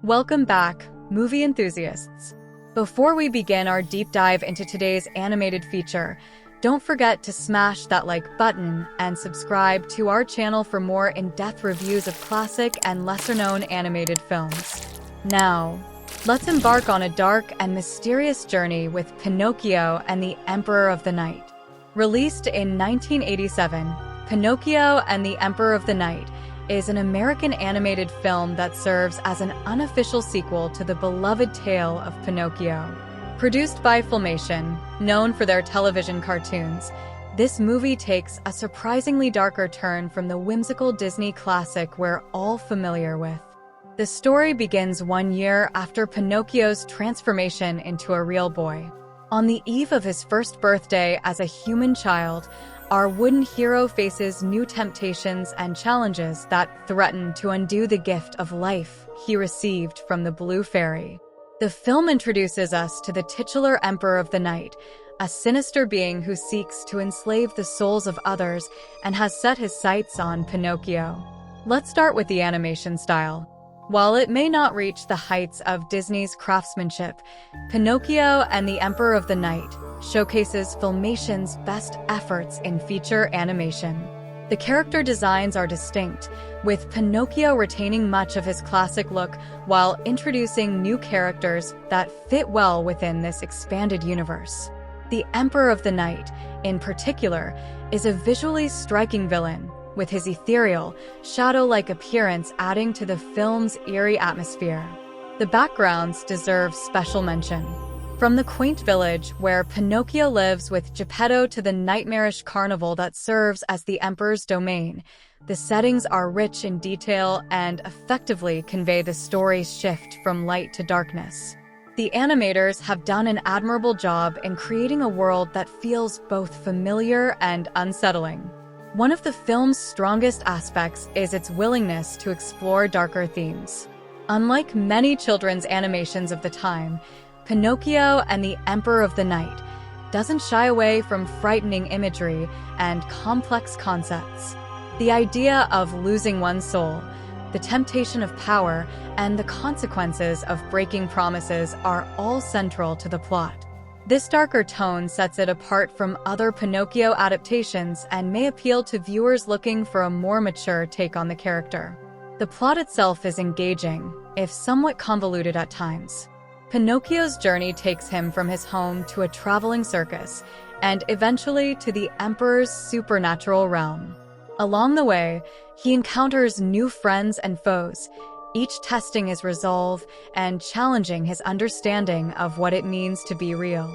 Welcome back, movie enthusiasts. Before we begin our deep dive into today's animated feature, don't forget to smash that like button and subscribe to our channel for more in-depth reviews of classic and lesser-known animated films. Now, let's embark on a dark and mysterious journey with Pinocchio and the Emperor of the Night. Released in 1987, Pinocchio and the Emperor of the Night is an American animated film that serves as an unofficial sequel to the beloved tale of Pinocchio. Produced by Filmation, known for their television cartoons, this movie takes a surprisingly darker turn from the whimsical Disney classic we're all familiar with. The story begins 1 year after Pinocchio's transformation into a real boy. On the eve of his first birthday as a human child, our wooden hero faces new temptations and challenges that threaten to undo the gift of life he received from the Blue Fairy. The film introduces us to the titular Emperor of the Night, a sinister being who seeks to enslave the souls of others and has set his sights on Pinocchio. Let's start with the animation style. While it may not reach the heights of Disney's craftsmanship, Pinocchio and the Emperor of the Night showcases Filmation's best efforts in feature animation. The character designs are distinct, with Pinocchio retaining much of his classic look while introducing new characters that fit well within this expanded universe. The Emperor of the Night, in particular, is a visually striking villain, with his ethereal, shadow-like appearance adding to the film's eerie atmosphere. The backgrounds deserve special mention. From the quaint village where Pinocchio lives with Geppetto to the nightmarish carnival that serves as the Emperor's domain, the settings are rich in detail and effectively convey the story's shift from light to darkness. The animators have done an admirable job in creating a world that feels both familiar and unsettling. One of the film's strongest aspects is its willingness to explore darker themes. Unlike many children's animations of the time, Pinocchio and the Emperor of the Night doesn't shy away from frightening imagery and complex concepts. The idea of losing one's soul, the temptation of power, and the consequences of breaking promises are all central to the plot. This darker tone sets it apart from other Pinocchio adaptations and may appeal to viewers looking for a more mature take on the character. The plot itself is engaging, if somewhat convoluted at times. Pinocchio's journey takes him from his home to a traveling circus, and eventually to the Emperor's supernatural realm. Along the way, he encounters new friends and foes, each testing his resolve and challenging his understanding of what it means to be real.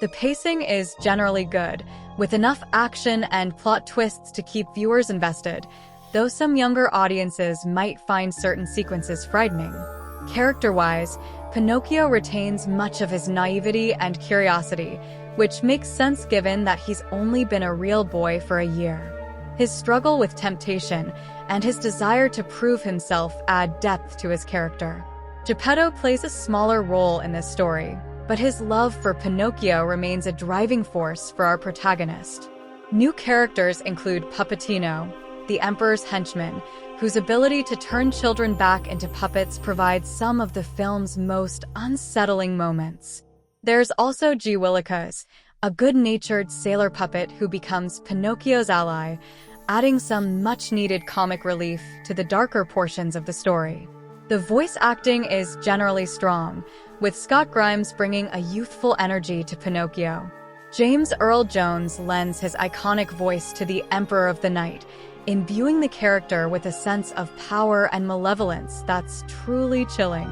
The pacing is generally good, with enough action and plot twists to keep viewers invested, though some younger audiences might find certain sequences frightening. Character-wise, Pinocchio retains much of his naivety and curiosity, which makes sense given that he's only been a real boy for a year. His struggle with temptation and his desire to prove himself add depth to his character. Geppetto plays a smaller role in this story, but his love for Pinocchio remains a driving force for our protagonist. New characters include Puppetino, the Emperor's henchman, whose ability to turn children back into puppets provides some of the film's most unsettling moments. There's also Jawillicas, a good-natured sailor puppet who becomes Pinocchio's ally, adding some much-needed comic relief to the darker portions of the story. The voice acting is generally strong, with Scott Grimes bringing a youthful energy to Pinocchio. James Earl Jones lends his iconic voice to the Emperor of the Night, imbuing the character with a sense of power and malevolence that's truly chilling.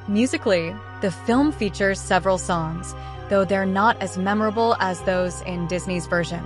Musically, the film features several songs, though they're not as memorable as those in Disney's version.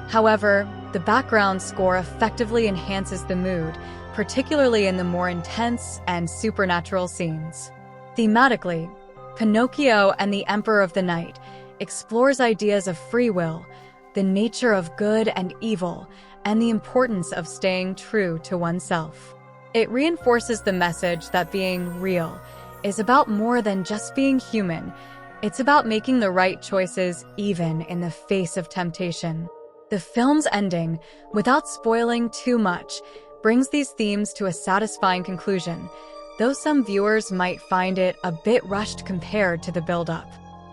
However, the background score effectively enhances the mood, particularly in the more intense and supernatural scenes. Thematically, Pinocchio and the Emperor of the Night explores ideas of free will, the nature of good and evil, and the importance of staying true to oneself. It reinforces the message that being real is about more than just being human. It's about making the right choices even in the face of temptation. The film's ending, without spoiling too much, brings these themes to a satisfying conclusion. though some viewers might find it a bit rushed compared to the build-up.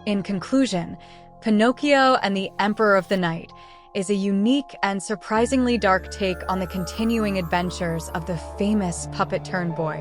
In conclusion, Pinocchio and the Emperor of the Night is a unique and surprisingly dark take on the continuing adventures of the famous puppet-turned boy.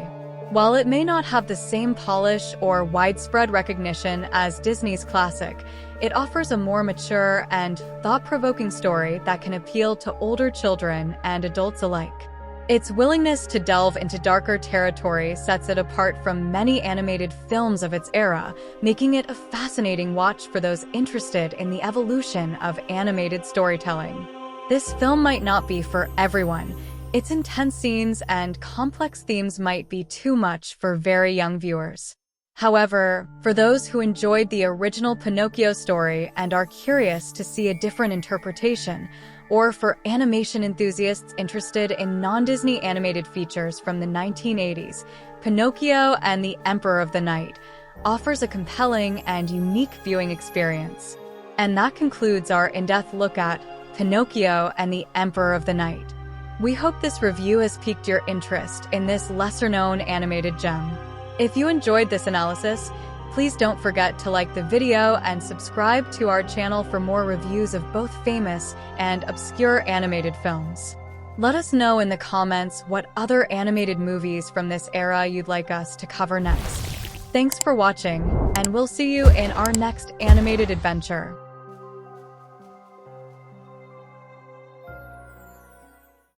While it may not have the same polish or widespread recognition as Disney's classic, it offers a more mature and thought-provoking story that can appeal to older children and adults alike. Its willingness to delve into darker territory sets it apart from many animated films of its era, making it a fascinating watch for those interested in the evolution of animated storytelling. This film might not be for everyone. Its intense scenes and complex themes might be too much for very young viewers. However, for those who enjoyed the original Pinocchio story and are curious to see a different interpretation, or for animation enthusiasts interested in non-Disney animated features from the 1980s, Pinocchio and the Emperor of the Night offers a compelling and unique viewing experience. And that concludes our in-depth look at Pinocchio and the Emperor of the Night. We hope this review has piqued your interest in this lesser-known animated gem. If you enjoyed this analysis, please don't forget to like the video and subscribe to our channel for more reviews of both famous and obscure animated films. Let us know in the comments what other animated movies from this era you'd like us to cover next. Thanks for watching, and we'll see you in our next animated adventure.